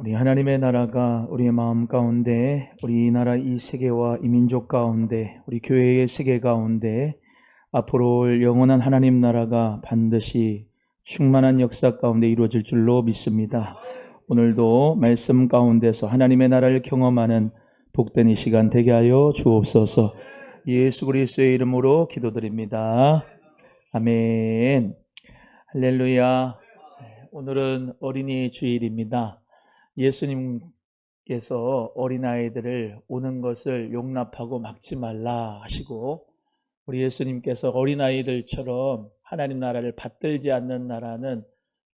우리 하나님의 나라가 우리의 마음 가운데, 우리 나라 이 세계와 이 민족 가운데, 우리 교회의 세계 가운데 앞으로 올 영원한 하나님 나라가 반드시 충만한 역사 가운데 이루어질 줄로 믿습니다. 오늘도 말씀 가운데서 하나님의 나라를 경험하는 복된 이 시간 되게 하여 주옵소서. 예수 그리스도의 이름으로 기도드립니다. 아멘. 할렐루야. 오늘은 어린이 주일입니다. 예수님께서 어린아이들을 오는 것을 용납하고 막지 말라 하시고, 우리 예수님께서 어린아이들처럼 하나님 나라를 받들지 않는 나라는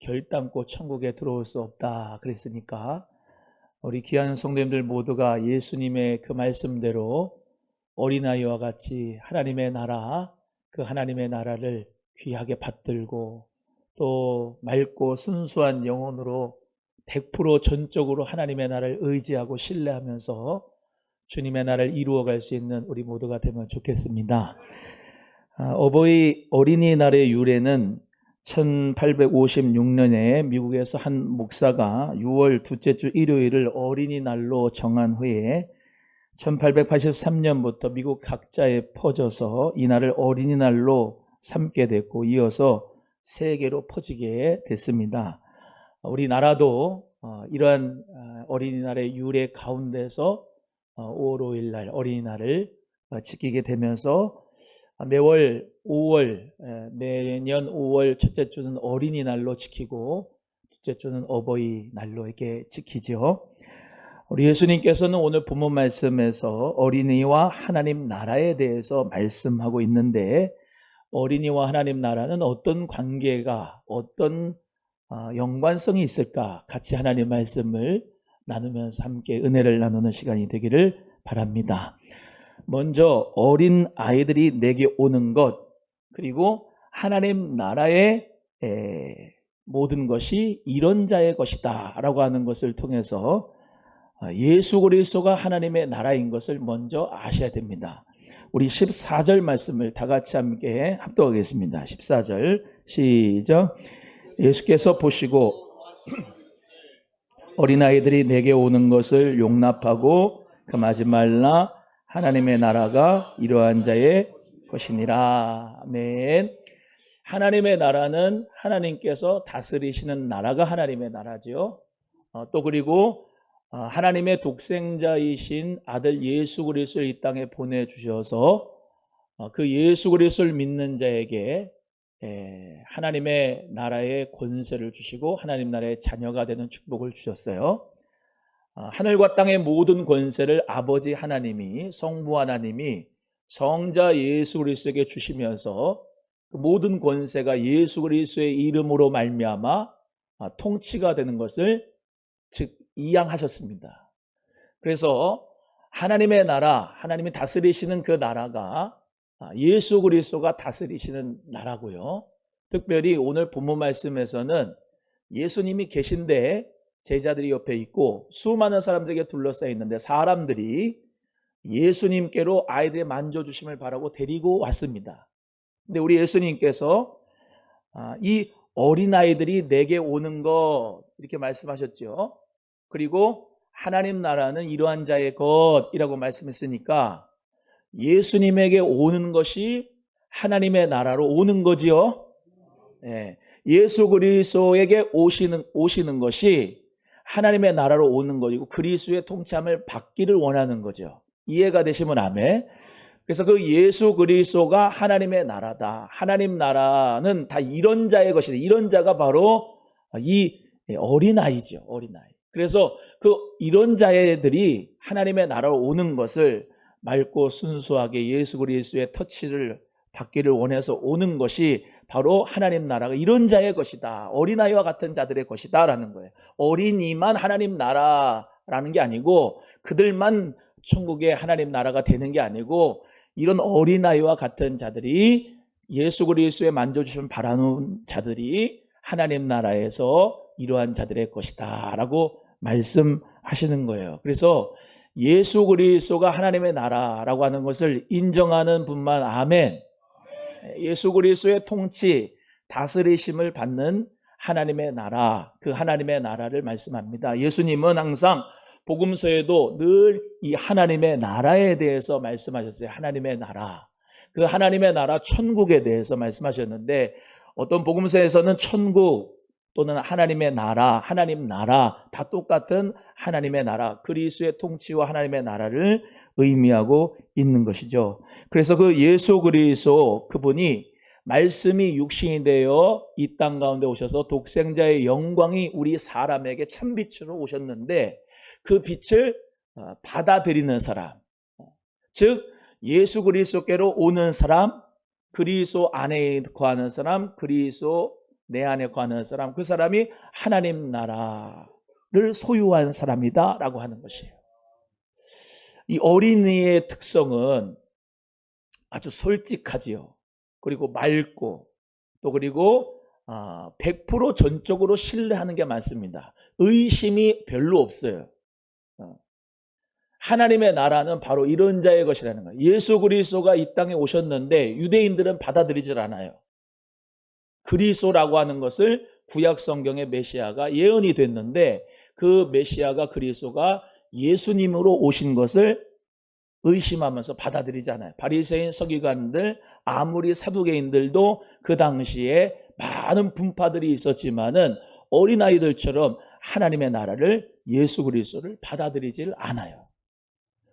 결단코 천국에 들어올 수 없다 그랬으니까, 우리 귀한 성도님들 모두가 예수님의 그 말씀대로 어린아이와 같이 하나님의 나라, 그 하나님의 나라를 귀하게 받들고 또 맑고 순수한 영혼으로 100% 전적으로 하나님의 나라를 의지하고 신뢰하면서 주님의 나라를 이루어갈 수 있는 우리 모두가 되면 좋겠습니다. 어린이날의 유래는 1856년에 미국에서 한 목사가 6월 둘째 주 일요일을 어린이날로 정한 후에 1883년부터 미국 각자에 퍼져서 이 날을 어린이날로 삼게 됐고, 이어서 세계로 퍼지게 됐습니다. 우리나라도 이러한 어린이날의 유래 가운데서 5월 5일 날 어린이날을 지키게 되면서 매년 5월 첫째 주는 어린이날로 지키고 둘째 주는 어버이날로 이렇게 지키죠. 우리 예수님께서는 오늘 본문 말씀에서 어린이와 하나님 나라에 대해서 말씀하고 있는데, 어린이와 하나님 나라는 어떤 관계가, 어떤 연관성이 있을까? 같이 하나님 말씀을 나누면서 함께 은혜를 나누는 시간이 되기를 바랍니다. 먼저 어린 아이들이 내게 오는 것, 그리고 하나님 나라의 모든 것이 이런 자의 것이다 라고 하는 것을 통해서 예수 그리스도가 하나님의 나라인 것을 먼저 아셔야 됩니다. 우리 14절 말씀을 다 같이 함께 합독하겠습니다. 14절 시작. 예수께서 보시고 어린아이들이 내게 오는 것을 용납하고 금하지 말라. 하나님의 나라가 이러한 자의 것이니라. 아멘. 하나님의 나라는 하나님께서 다스리시는 나라가 하나님의 나라죠. 또 그리고 하나님의 독생자이신 아들 예수 그리스도를 이 땅에 보내주셔서 그 예수 그리스도를 믿는 자에게 하나님의 나라의 권세를 주시고 하나님 나라의 자녀가 되는 축복을 주셨어요. 하늘과 땅의 모든 권세를 아버지 하나님이, 성부 하나님이 성자 예수 그리스도에게 주시면서 그 모든 권세가 예수 그리스도의 이름으로 말미암아 통치가 되는 것을 즉 이양하셨습니다. 그래서 하나님의 나라, 하나님이 다스리시는 그 나라가 예수 그리스도가 다스리시는 나라고요. 특별히 오늘 본문 말씀에서는 예수님이 계신데 제자들이 옆에 있고 수많은 사람들에게 둘러싸여 있는데, 사람들이 예수님께로 아이들의 만져주심을 바라고 데리고 왔습니다. 근데 우리 예수님께서 이 어린아이들이 내게 오는 것 이렇게 말씀하셨죠. 그리고 하나님 나라는 이러한 자의 것이라고 말씀했으니까 예수님에게 오는 것이 하나님의 나라로 오는 거지요. 예수 그리스도에게 오시는 것이 하나님의 나라로 오는 것이고 그리스도의 통치함을 받기를 원하는 거죠. 이해가 되시면 아멘. 그래서 그 예수 그리스도가 하나님의 나라다. 하나님 나라는 다 이런 자의 것이다. 이런 자가 바로 이 어린아이죠. 어린아이. 그래서 그 이런 자애들이 하나님의 나라로 오는 것을 맑고 순수하게 예수 그리스도의 터치를 받기를 원해서 오는 것이 바로 하나님 나라가 이런 자의 것이다. 어린아이와 같은 자들의 것이다 라는 거예요. 어린이만 하나님 나라라는 게 아니고 그들만 천국의 하나님 나라가 되는 게 아니고 이런 어린아이와 같은 자들이 예수 그리스도의 만져주심을 바라는 자들이 하나님 나라에서 이러한 자들의 것이다 라고 말씀하시는 거예요. 그래서 예수 그리스도가 하나님의 나라라고 하는 것을 인정하는 분만 아멘. 예수 그리스도의 통치, 다스리심을 받는 하나님의 나라, 그 하나님의 나라를 말씀합니다. 예수님은 항상 복음서에도 늘 이 하나님의 나라에 대해서 말씀하셨어요. 하나님의 나라. 그 하나님의 나라 천국에 대해서 말씀하셨는데 어떤 복음서에서는 천국 또는 하나님의 나라, 하나님 나라 다 똑같은 하나님의 나라, 그리스도의 통치와 하나님의 나라를 의미하고 있는 것이죠. 그래서 그 예수 그리스도 그분이 말씀이 육신이 되어 이 땅 가운데 오셔서 독생자의 영광이 우리 사람에게 참빛으로 오셨는데 그 빛을 받아들이는 사람, 즉 예수 그리스도께로 오는 사람, 그리스도 안에 거하는 사람, 그리스도 내 안에 거하는 사람, 그 사람이 하나님 나라를 소유한 사람이다 라고 하는 것이에요. 이 어린이의 특성은 아주 솔직하지요. 그리고 맑고 또 그리고 100% 전적으로 신뢰하는 게 많습니다. 의심이 별로 없어요. 하나님의 나라는 바로 이런 자의 것이라는 거예요. 예수 그리스도가 이 땅에 오셨는데 유대인들은 받아들이질 않아요. 그리스도라고 하는 것을 구약 성경의 메시아가 예언이 됐는데 그 메시아가 그리스도가 예수님으로 오신 것을 의심하면서 받아들이지 않아요. 바리새인 서기관들, 아무리 사두개인들도 그 당시에 많은 분파들이 있었지만은 어린아이들처럼 하나님의 나라를 예수 그리스도를 받아들이질 않아요.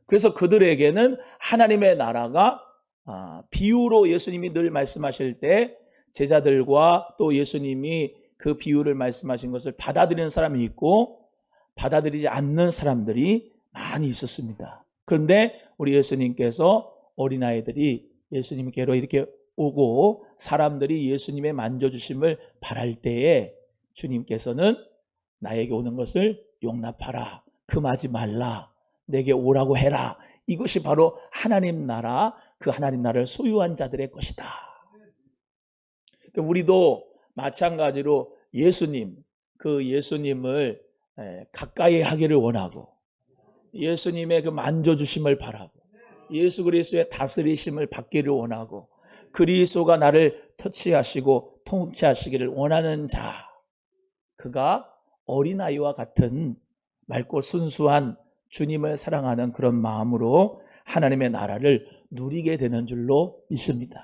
그래서 그들에게는 하나님의 나라가 비유로 예수님이 늘 말씀하실 때 제자들과 또 예수님이 그 비유를 말씀하신 것을 받아들이는 사람이 있고 받아들이지 않는 사람들이 많이 있었습니다. 그런데 우리 예수님께서 어린아이들이 예수님께로 이렇게 오고 사람들이 예수님의 만져주심을 바랄 때에 주님께서는 나에게 오는 것을 용납하라, 금하지 말라, 내게 오라고 해라. 이것이 바로 하나님 나라, 그 하나님 나라를 소유한 자들의 것이다. 우리도 마찬가지로 예수님, 그 예수님을 가까이 하기를 원하고 예수님의 그 만져주심을 바라고 예수 그리스도의 다스리심을 받기를 원하고 그리스도가 나를 터치하시고 통치하시기를 원하는 자, 그가 어린아이와 같은 맑고 순수한 주님을 사랑하는 그런 마음으로 하나님의 나라를 누리게 되는 줄로 믿습니다.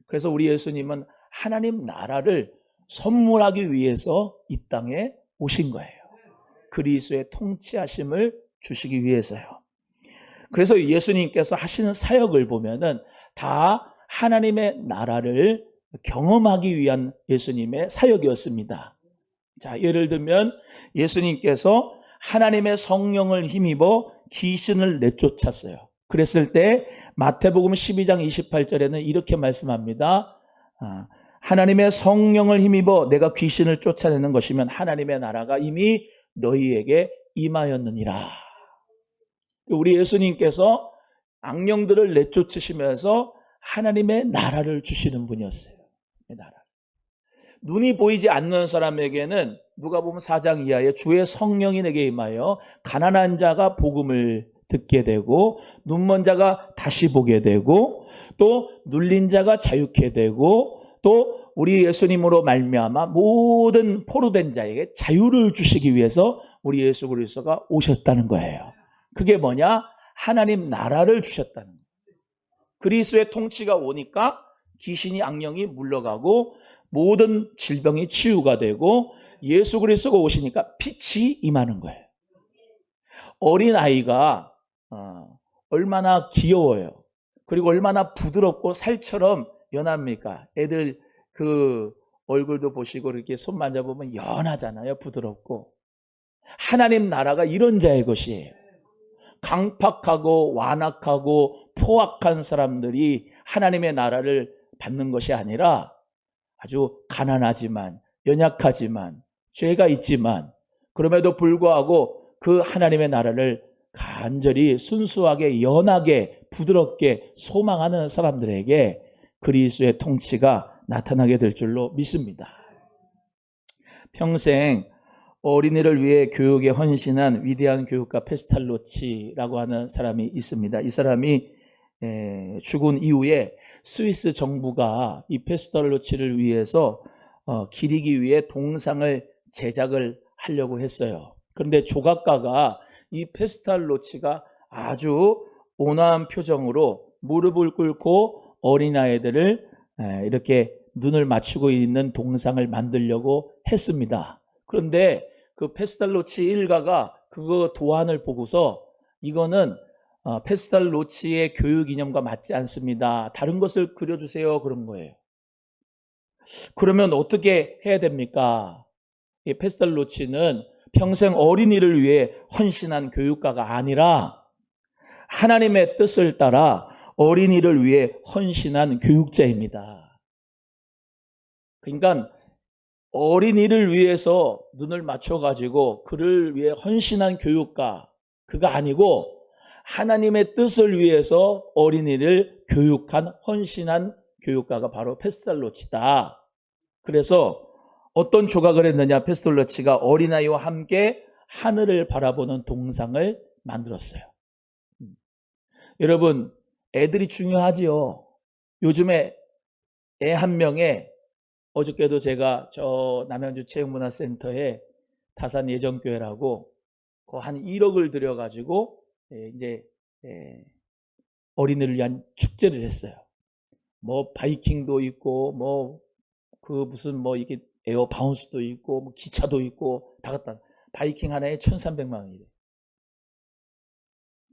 그래서 우리 예수님은 하나님 나라를 선물하기 위해서 이 땅에 오신 거예요. 그리스도의 통치하심을 주시기 위해서요. 그래서 예수님께서 하시는 사역을 보면은 다 하나님의 나라를 경험하기 위한 예수님의 사역이었습니다. 자, 예를 들면 예수님께서 하나님의 성령을 힘입어 귀신을 내쫓았어요. 그랬을 때 마태복음 12장 28절에는 이렇게 말씀합니다. 하나님의 성령을 힘입어 내가 귀신을 쫓아내는 것이면 하나님의 나라가 이미 너희에게 임하였느니라. 우리 예수님께서 악령들을 내쫓으시면서 하나님의 나라를 주시는 분이었어요. 나라. 눈이 보이지 않는 사람에게는 누가복음 4장 이하에 주의 성령이 내게 임하여 가난한 자가 복음을 듣게 되고 눈먼 자가 다시 보게 되고 또 눌린 자가 자유케 되고 또 우리 예수님으로 말미암아 모든 포로된 자에게 자유를 주시기 위해서 우리 예수 그리스도가 오셨다는 거예요. 그게 뭐냐? 하나님 나라를 주셨다는 거예요. 그리스도의 통치가 오니까 귀신이 악령이 물러가고 모든 질병이 치유가 되고 예수 그리스도가 오시니까 빛이 임하는 거예요. 어린아이가 얼마나 귀여워요. 그리고 얼마나 부드럽고 살처럼 연합니까? 애들 그 얼굴도 보시고 이렇게 손 만져보면 연하잖아요. 부드럽고. 하나님 나라가 이런 자의 것이에요. 강팍하고 완악하고 포악한 사람들이 하나님의 나라를 받는 것이 아니라 아주 가난하지만 연약하지만 죄가 있지만 그럼에도 불구하고 그 하나님의 나라를 간절히 순수하게 연하게 부드럽게 소망하는 사람들에게 그리스도의 통치가 나타나게 될 줄로 믿습니다. 평생 어린이를 위해 교육에 헌신한 위대한 교육가 페스탈로치라고 하는 사람이 있습니다. 이 사람이 죽은 이후에 스위스 정부가 이 페스탈로치를 위해서 기리기 위해 동상을 제작을 하려고 했어요. 그런데 조각가가 이 페스탈로치가 아주 온화한 표정으로 무릎을 꿇고 어린아이들을 이렇게 눈을 맞추고 있는 동상을 만들려고 했습니다. 그런데 그 페스탈로치 일가가 그거 도안을 보고서 이거는 페스탈로치의 교육 이념과 맞지 않습니다. 다른 것을 그려주세요. 그런 거예요. 그러면 어떻게 해야 됩니까? 이 페스탈로치는 평생 어린이를 위해 헌신한 교육가가 아니라 하나님의 뜻을 따라 어린이를 위해 헌신한 교육자입니다. 그러니까 어린이를 위해서 눈을 맞춰가지고 그를 위해 헌신한 교육가, 그가 아니고 하나님의 뜻을 위해서 어린이를 교육한 헌신한 교육가가 바로 페스탈로치다. 그래서 어떤 조각을 했느냐, 페스탈로치가 어린아이와 함께 하늘을 바라보는 동상을 만들었어요. 여러분, 애들이 중요하지요. 요즘에 애 한 명에, 어저께도 제가 저 남양주 체육문화센터에 다산 예정교회라고 한 1억을 들여가지고 이제 어린이를 위한 축제를 했어요. 뭐 바이킹도 있고 뭐 그 무슨 뭐 이게 에어 바운스도 있고 뭐 기차도 있고 다 갖다 바이킹 하나에 1,300만 원이래.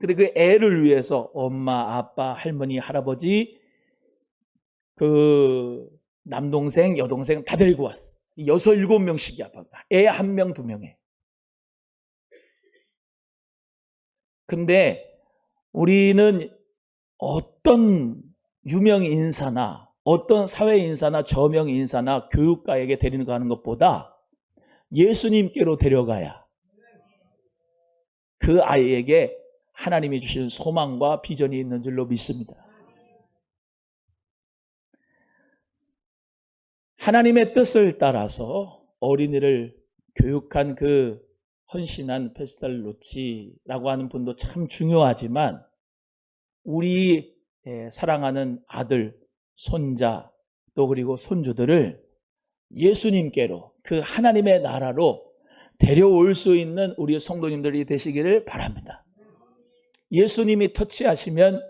근데 그 애를 위해서 엄마, 아빠, 할머니, 할아버지, 그 남동생, 여동생 다 데리고 왔어. 6, 7명씩이야. 애 1명, 2명에. 근데 우리는 어떤 유명 인사나 어떤 사회 인사나 저명 인사나 교육가에게 데려가는 것보다 예수님께로 데려가야 그 아이에게 하나님이 주신 소망과 비전이 있는 줄로 믿습니다. 하나님의 뜻을 따라서 어린이를 교육한 그 헌신한 페스탈로치라고 하는 분도 참 중요하지만 우리 사랑하는 아들, 손자 또 그리고 손주들을 예수님께로 그 하나님의 나라로 데려올 수 있는 우리 성도님들이 되시기를 바랍니다. 예수님이 터치하시면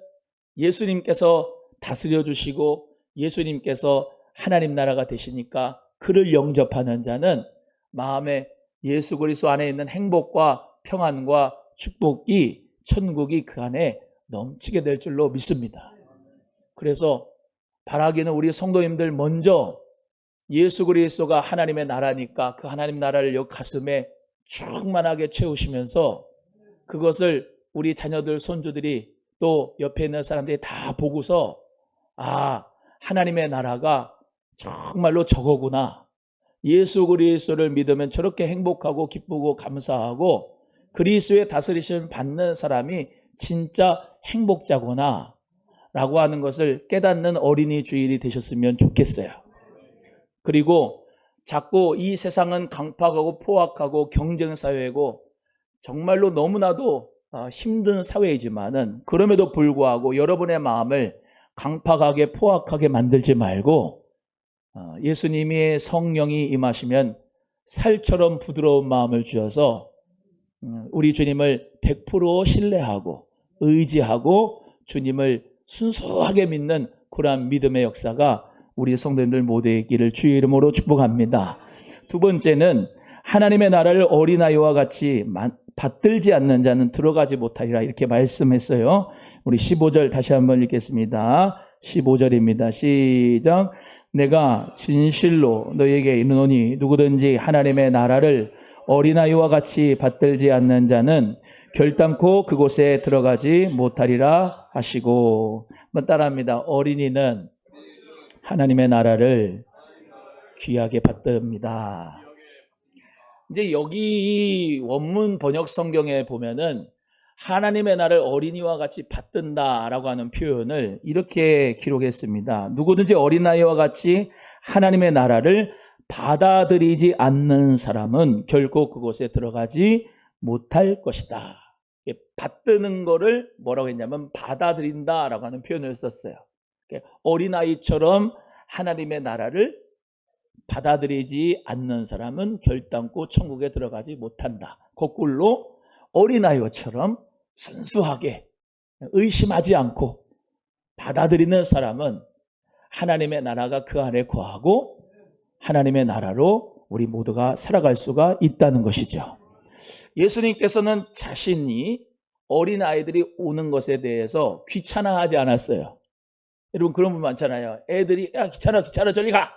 예수님께서 다스려 주시고 예수님께서 하나님 나라가 되시니까 그를 영접하는 자는 마음에 예수 그리스도 안에 있는 행복과 평안과 축복이 천국이 그 안에 넘치게 될 줄로 믿습니다. 그래서 바라기는 우리 성도님들 먼저 예수 그리스도가 하나님의 나라니까 그 하나님 나라를 여 가슴에 충만하게 채우시면서 그것을 우리 자녀들, 손주들이 또 옆에 있는 사람들이 다 보고서 하나님의 나라가 정말로 저거구나. 예수 그리스도를 믿으면 저렇게 행복하고 기쁘고 감사하고 그리스도의 다스리심 받는 사람이 진짜 행복자구나 라고 하는 것을 깨닫는 어린이 주일이 되셨으면 좋겠어요. 그리고 자꾸 이 세상은 강팍하고 포악하고 경쟁사회고 정말로 너무나도 힘든 사회이지만은 그럼에도 불구하고 여러분의 마음을 강팍하게 포악하게 만들지 말고 예수님의 성령이 임하시면 살처럼 부드러운 마음을 주셔서 우리 주님을 100% 신뢰하고 의지하고 주님을 순수하게 믿는 그러한 믿음의 역사가 우리 성도님들 모두의 있기를 주의 이름으로 축복합니다. 두 번째는 하나님의 나라를 어린아이와 같이 받들지 않는 자는 들어가지 못하리라 이렇게 말씀했어요. 우리 15절 다시 한번 읽겠습니다. 15절입니다. 시작. 내가 진실로 너희에게 이르노니 누구든지 하나님의 나라를 어린아이와 같이 받들지 않는 자는 결단코 그곳에 들어가지 못하리라 하시고. 한번 따라합니다. 어린이는 하나님의 나라를 귀하게 받듭니다. 이제 여기 이 원문 번역 성경에 보면은 하나님의 나라를 어린이와 같이 받든다라고 하는 표현을 이렇게 기록했습니다. 누구든지 어린아이와 같이 하나님의 나라를 받아들이지 않는 사람은 결코 그곳에 들어가지 못할 것이다. 받드는 거를 뭐라고 했냐면 받아들인다라고 하는 표현을 썼어요. 어린아이처럼 하나님의 나라를 받아들이지 않는 사람은 결단코 천국에 들어가지 못한다. 거꾸로 어린아이처럼 순수하게 의심하지 않고 받아들이는 사람은 하나님의 나라가 그 안에 거하고 하나님의 나라로 우리 모두가 살아갈 수가 있다는 것이죠. 예수님께서는 자신이 어린아이들이 오는 것에 대해서 귀찮아하지 않았어요. 여러분 그런 분 많잖아요. 애들이 야 귀찮아 저리 가.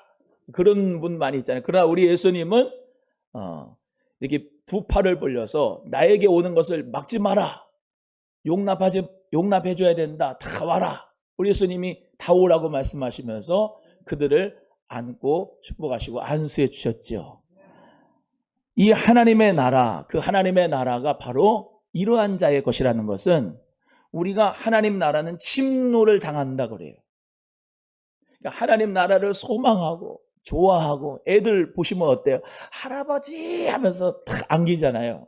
그런 분 많이 있잖아요. 그러나 우리 예수님은 이렇게 두 팔을 벌려서 나에게 오는 것을 막지 마라. 용납해줘야 된다. 다 와라. 우리 예수님이 다 오라고 말씀하시면서 그들을 안고 축복하시고 안수해 주셨죠. 이 하나님의 나라, 그 하나님의 나라가 바로 이러한 자의 것이라는 것은 우리가 하나님 나라는 침노를 당한다 그래요. 그러니까 하나님 나라를 소망하고 좋아하고 애들 보시면 어때요? 할아버지 하면서 탁 안기잖아요.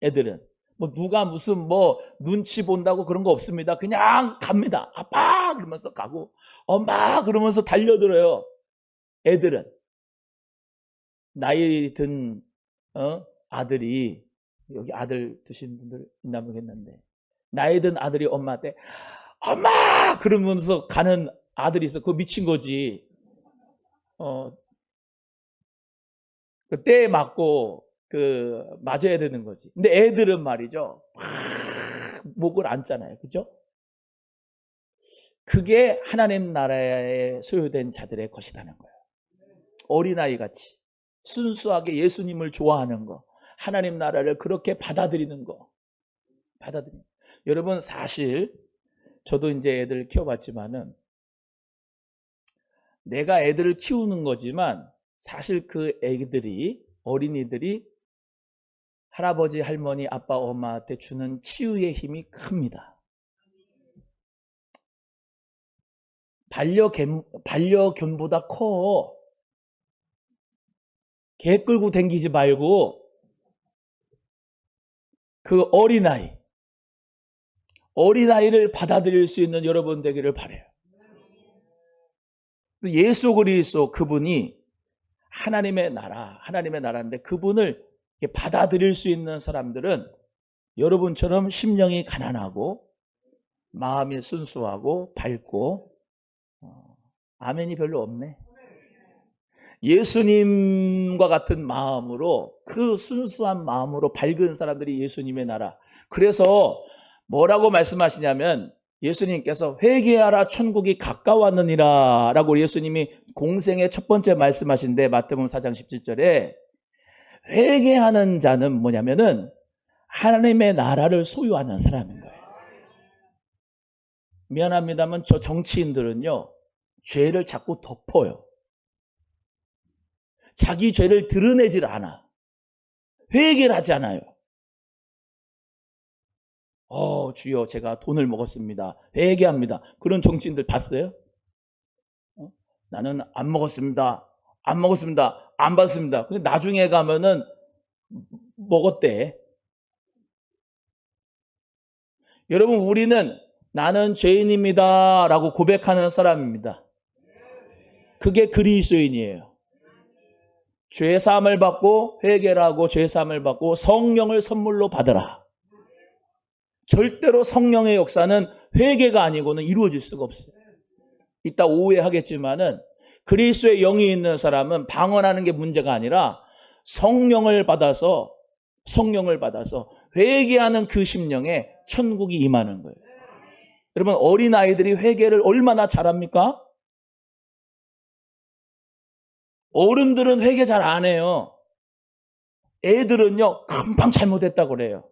애들은 뭐 누가 무슨 뭐 눈치 본다고 그런 거 없습니다. 그냥 갑니다. 아빠 그러면서 가고 엄마 그러면서 달려들어요. 애들은 나이 든 아들이 여기 아들 드신 분들 있나 모르겠는데 나이 든 아들이 엄마한테 엄마 그러면서 가는 아들이 있어. 그거 미친 거지. 그 때에 맞고 맞아야 되는 거지. 근데 애들은 말이죠. 막 목을 안잖아요. 그죠? 그게 하나님 나라에 소유된 자들의 것이라는 거예요. 어린아이 같이 순수하게 예수님을 좋아하는 거, 하나님 나라를 그렇게 받아들이는 거. 여러분 사실 저도 이제 애들 키워봤지만은 내가 애들을 키우는 거지만 사실 그 애들이 어린이들이 할아버지, 할머니, 아빠, 엄마한테 주는 치유의 힘이 큽니다. 반려견보다 커. 개 끌고 다니지 말고 그 어린아이를 받아들일 수 있는 여러분 되기를 바라요. 예수 그리스도 그분이 하나님의 나라인데 그분을 받아들일 수 있는 사람들은 여러분처럼 심령이 가난하고 마음이 순수하고 밝고 아멘이 별로 없네. 예수님과 같은 마음으로 그 순수한 마음으로 밝은 사람들이 예수님의 나라. 그래서 뭐라고 말씀하시냐면 예수님께서 회개하라 천국이 가까웠느니라 라고 예수님이 공생의 첫 번째 말씀하신데 마태복음 4장 17절에 회개하는 자는 뭐냐면은 하나님의 나라를 소유하는 사람인 거예요. 미안합니다만 저 정치인들은요 죄를 자꾸 덮어요. 자기 죄를 드러내질 않아. 회개를 하지 않아요. 주여 제가 돈을 먹었습니다. 회개합니다. 그런 정치인들 봤어요? 나는 안 먹었습니다. 안 받습니다. 근데 나중에 가면은 먹었대. 여러분 우리는 나는 죄인입니다 라고 고백하는 사람입니다. 그게 그리스도인이에요. 죄사함을 받고 회개를 하고 죄사함을 받고 성령을 선물로 받으라. 절대로 성령의 역사는 회개가 아니고는 이루어질 수가 없어요. 이따 오해하겠지만은 그리스도의 영이 있는 사람은 방언하는 게 문제가 아니라 성령을 받아서 회개하는 그 심령에 천국이 임하는 거예요. 여러분 어린아이들이 회개를 얼마나 잘합니까? 어른들은 회개 잘 안 해요. 애들은요 금방 잘못했다고 그래요.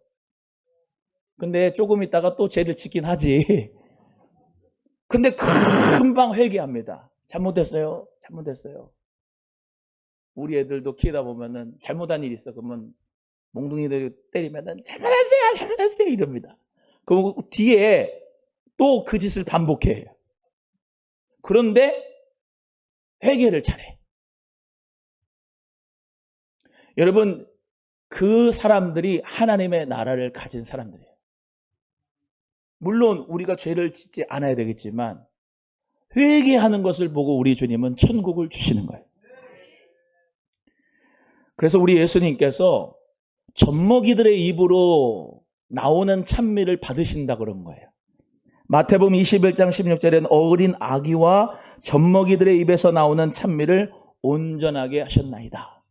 근데 조금 있다가 또 죄를 짓긴 하지. 근데 금방 회개합니다. 잘못했어요. 우리 애들도 키우다 보면은 잘못한 일이 있어. 그러면 몽둥이들이 때리면은 잘못했어요 이럽니다. 그럼 뒤에 또 그 짓을 반복해요. 그런데 회개를 잘해. 여러분 그 사람들이 하나님의 나라를 가진 사람들이에요. 물론 우리가 죄를 짓지 않아야 되겠지만 회개하는 것을 보고 우리 주님은 천국을 주시는 거예요. 그래서 우리 예수님께서 젖먹이들의 입으로 나오는 찬미를 받으신다 그런 거예요. 마태복음 21장 16절에는 어린 아기와 젖먹이들의 입에서 나오는 찬미를 온전하게 하셨나이다.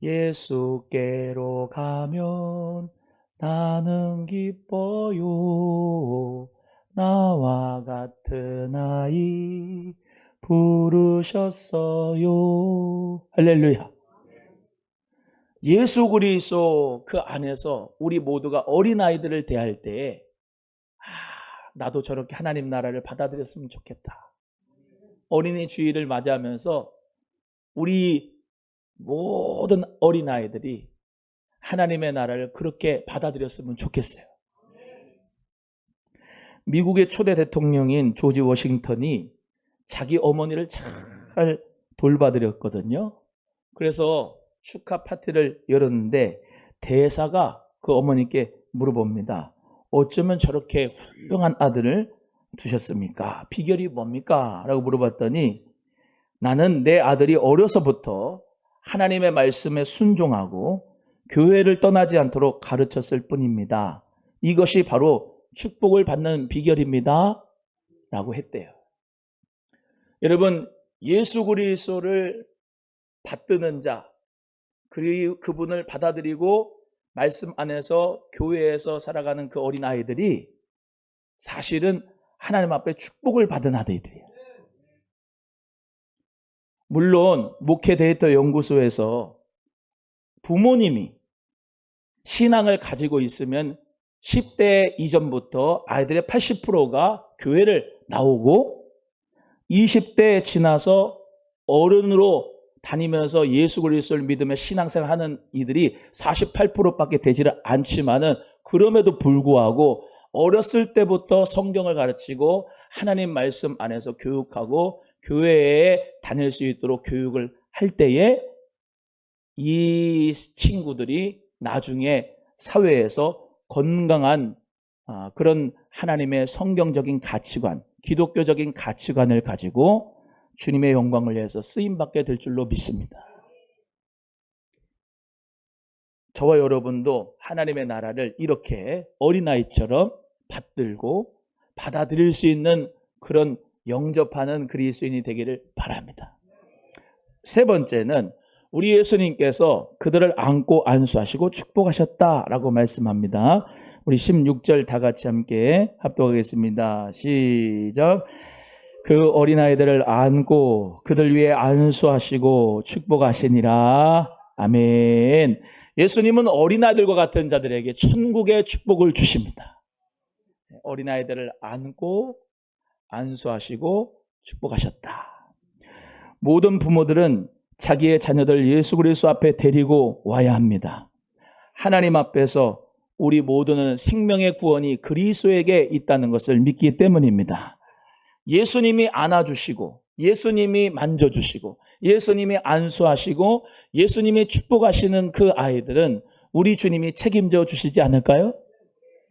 예수께로 가면 나는 기뻐요. 나와 같은 아이 부르셨어요. 할렐루야. 예수 그리스도 그 안에서 우리 모두가 어린아이들을 대할 때에 나도 저렇게 하나님 나라를 받아들였으면 좋겠다. 어린이 주일을 맞이하면서 우리 모든 어린아이들이 하나님의 나라를 그렇게 받아들였으면 좋겠어요. 미국의 초대 대통령인 조지 워싱턴이 자기 어머니를 잘 돌봐드렸거든요. 그래서 축하 파티를 열었는데 대사가 그 어머니께 물어봅니다. 어쩌면 저렇게 훌륭한 아들을 두셨습니까? 비결이 뭡니까? 라고 물어봤더니 나는 내 아들이 어려서부터 하나님의 말씀에 순종하고 교회를 떠나지 않도록 가르쳤을 뿐입니다. 이것이 바로 축복을 받는 비결입니다. 라고 했대요. 여러분, 예수 그리스도를 받드는 자, 그리고 그분을 받아들이고 말씀 안에서 교회에서 살아가는 그 어린아이들이 사실은 하나님 앞에 축복을 받은 아들들이에요. 물론 목회 데이터 연구소에서 부모님이 신앙을 가지고 있으면 10대 이전부터 아이들의 80%가 교회를 나오고 20대 지나서 어른으로 다니면서 예수 그리스도를 믿으며 신앙생활 하는 이들이 48%밖에 되지를 않지만은 그럼에도 불구하고 어렸을 때부터 성경을 가르치고 하나님 말씀 안에서 교육하고 교회에 다닐 수 있도록 교육을 할 때에 이 친구들이 나중에 사회에서 건강한 그런 하나님의 성경적인 가치관, 기독교적인 가치관을 가지고 주님의 영광을 위해서 쓰임받게 될 줄로 믿습니다. 저와 여러분도 하나님의 나라를 이렇게 어린아이처럼 받들고 받아들일 수 있는 그런 영접하는 그리스도인이 되기를 바랍니다. 세 번째는 우리 예수님께서 그들을 안고 안수하시고 축복하셨다라고 말씀합니다. 우리 16절 다 같이 함께 합독하겠습니다. 시작. 그 어린아이들을 안고 그들 위에 안수하시고 축복하시니라. 아멘. 예수님은 어린아이들과 같은 자들에게 천국의 축복을 주십니다. 어린아이들을 안고 안수하시고 축복하셨다. 모든 부모들은 자기의 자녀들 예수 그리스도 앞에 데리고 와야 합니다. 하나님 앞에서 우리 모두는 생명의 구원이 그리스도에게 있다는 것을 믿기 때문입니다. 예수님이 안아주시고 예수님이 만져주시고 예수님이 안수하시고 예수님이 축복하시는 그 아이들은 우리 주님이 책임져 주시지 않을까요?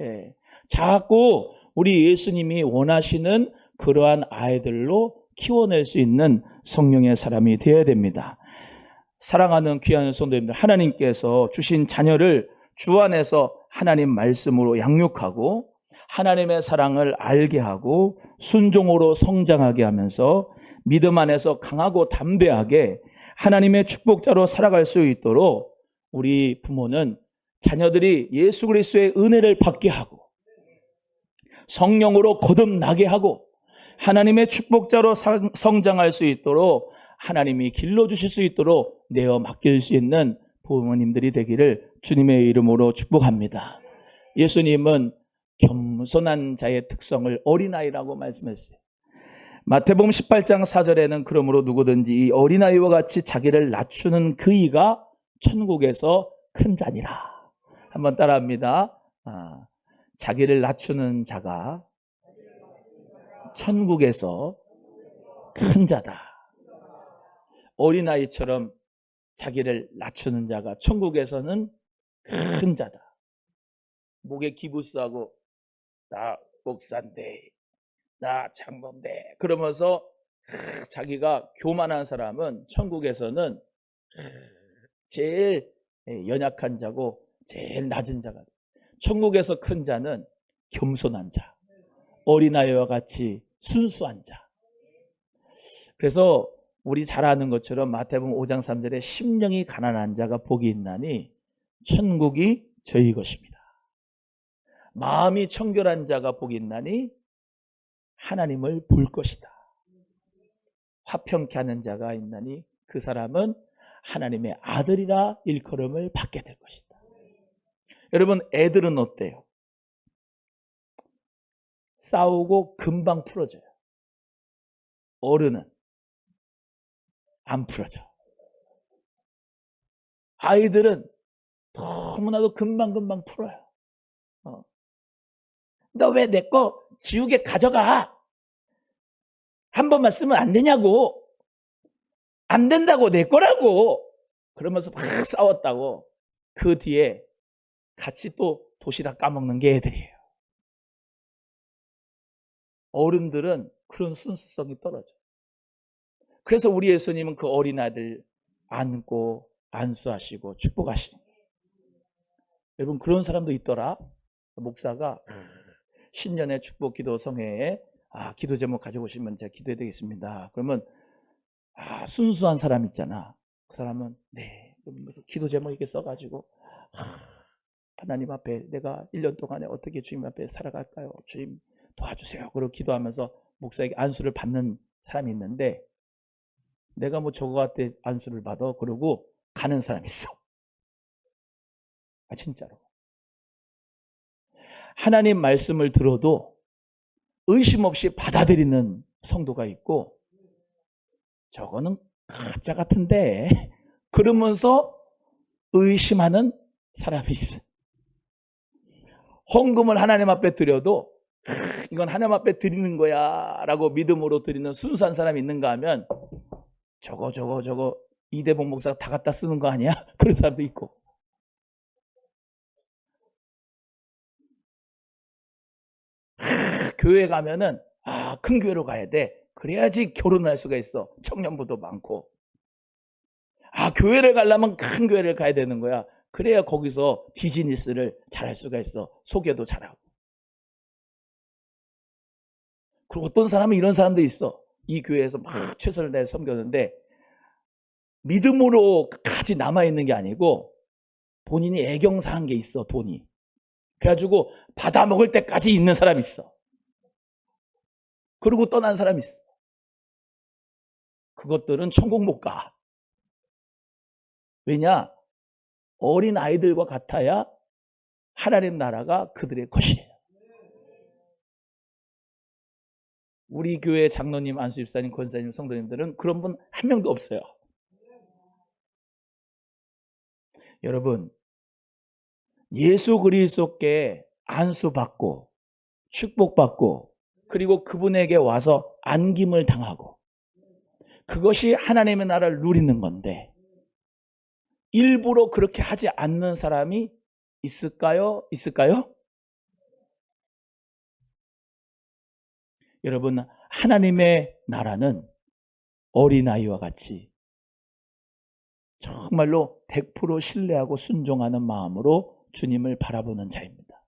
예. 자꾸 우리 예수님이 원하시는 그러한 아이들로 키워낼 수 있는 성령의 사람이 되어야 됩니다. 사랑하는 귀한 성도님들, 하나님께서 주신 자녀를 주 안에서 하나님 말씀으로 양육하고 하나님의 사랑을 알게 하고 순종으로 성장하게 하면서 믿음 안에서 강하고 담대하게 하나님의 축복자로 살아갈 수 있도록 우리 부모는 자녀들이 예수 그리스도의 은혜를 받게 하고 성령으로 거듭나게 하고 하나님의 축복자로 성장할 수 있도록 하나님이 길러주실 수 있도록 내어 맡길 수 있는 부모님들이 되기를 주님의 이름으로 축복합니다. 예수님은 겸손한 자의 특성을 어린아이라고 말씀했어요. 마태복음 18장 4절에는 그러므로 누구든지 이 어린아이와 같이 자기를 낮추는 그이가 천국에서 큰 자니라. 한번 따라합니다. 자기를 낮추는 자가 천국에서 큰 자다. 어린아이처럼 자기를 낮추는 자가 천국에서는 큰 자다. 목에 기부스하고 나 목사인데 나 장로인데 그러면서 자기가 교만한 사람은 천국에서는 제일 연약한 자고 제일 낮은 자가 돼. 천국에서 큰 자는 겸손한 자, 어린아이와 같이 순수한 자. 그래서 우리 잘 아는 것처럼 마태복음 5장 3절에 심령이 가난한 자가 복이 있나니 천국이 저희 것입니다. 마음이 청결한 자가 복이 있나니 하나님을 볼 것이다. 화평케 하는 자가 있나니 그 사람은 하나님의 아들이라 일컬음을 받게 될 것이다. 여러분, 애들은 어때요? 싸우고 금방 풀어져요. 어른은 안 풀어져. 아이들은 너무나도 금방금방 풀어요. 너 왜 내 거 지우개 가져가? 한 번만 쓰면 안 되냐고. 안 된다고, 내 거라고. 그러면서 막 싸웠다고. 그 뒤에 같이 또 도시락 까먹는 게 애들이에요. 어른들은 그런 순수성이 떨어져. 그래서 우리 예수님은 그 어린아이들 안고 안수하시고 축복하시는 거예요. 여러분, 그런 사람도 있더라. 목사가 신년의 축복 기도 성회에 기도 제목 가져오시면 제가 기도해 드리겠습니다. 그러면 순수한 사람 있잖아. 그 사람은 네. 그러면서 기도 제목 이렇게 써가지고 하나님 앞에 내가 1년 동안에 어떻게 주님 앞에 살아갈까요? 주님 도와주세요. 그리고 기도하면서 목사에게 안수를 받는 사람이 있는데 내가 뭐 저거한테 안수를 받아 그러고 가는 사람이 있어. 진짜로. 하나님 말씀을 들어도 의심 없이 받아들이는 성도가 있고 저거는 가짜 같은데 그러면서 의심하는 사람이 있어. 헌금을 하나님 앞에 드려도 이건 하나님 앞에 드리는 거야 라고 믿음으로 드리는 순수한 사람이 있는가 하면 저거 이대봉 목사가 다 갖다 쓰는 거 아니야? 그런 사람도 있고. 교회 가면은 큰 교회로 가야 돼. 그래야지 결혼할 수가 있어. 청년부도 많고. 교회를 가려면 큰 교회를 가야 되는 거야. 그래야 거기서 비즈니스를 잘할 수가 있어. 소개도 잘하고. 그리고 어떤 사람은 이런 사람도 있어. 이 교회에서 막 최선을 다해 섬겼는데 믿음으로 같이 남아있는 게 아니고 본인이 애경사한 게 있어. 돈이. 그래가지고 받아먹을 때까지 있는 사람이 있어. 그리고 떠난 사람이 있어. 그것들은 천국 못 가. 왜냐? 어린 아이들과 같아야 하나님 나라가 그들의 것이에요. 우리 교회 장로님, 안수집사님, 권사님, 성도님들은 그런 분 한 명도 없어요. 여러분, 예수 그리스도께 안수받고 축복받고 그리고 그분에게 와서 안김을 당하고 그것이 하나님의 나라를 누리는 건데 일부러 그렇게 하지 않는 사람이 있을까요? 여러분, 하나님의 나라는 어린아이와 같이 정말로 100% 신뢰하고 순종하는 마음으로 주님을 바라보는 자입니다.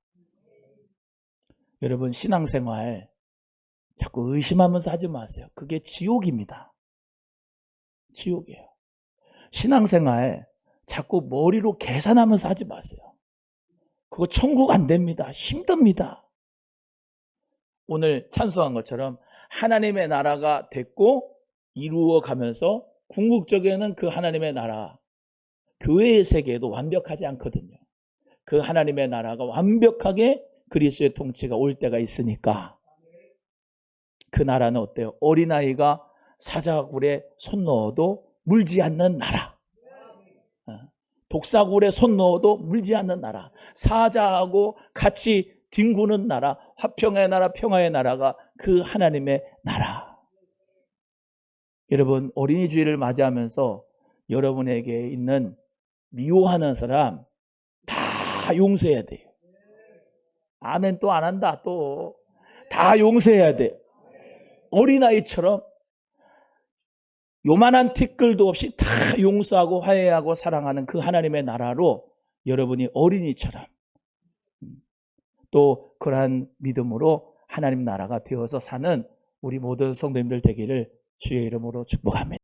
여러분, 신앙생활 자꾸 의심하면서 하지 마세요. 그게 지옥입니다. 지옥이에요. 신앙생활 자꾸 머리로 계산하면서 하지 마세요. 그거 천국 안 됩니다. 힘듭니다. 오늘 찬송한 것처럼 하나님의 나라가 됐고 이루어가면서 궁극적에는 그 하나님의 나라, 교회의 세계에도 완벽하지 않거든요. 그 하나님의 나라가 완벽하게 그리스도의 통치가 올 때가 있으니까 그 나라는 어때요? 어린아이가 사자굴에 손 넣어도 물지 않는 나라. 독사굴에 손 넣어도 물지 않는 나라. 사자하고 같이 뒹구는 나라. 화평의 나라, 평화의 나라가 그 하나님의 나라. 여러분, 어린이 주일을 맞이하면서 여러분에게 있는 미워하는 사람 다 용서해야 돼요. 아멘. 또 안 한다. 또 다 용서해야 돼요. 어린아이처럼 요만한 티끌도 없이 다 용서하고 화해하고 사랑하는 그 하나님의 나라로 여러분이 어린이처럼 또 그러한 믿음으로 하나님 나라가 되어서 사는 우리 모든 성도님들 되기를 주의 이름으로 축복합니다.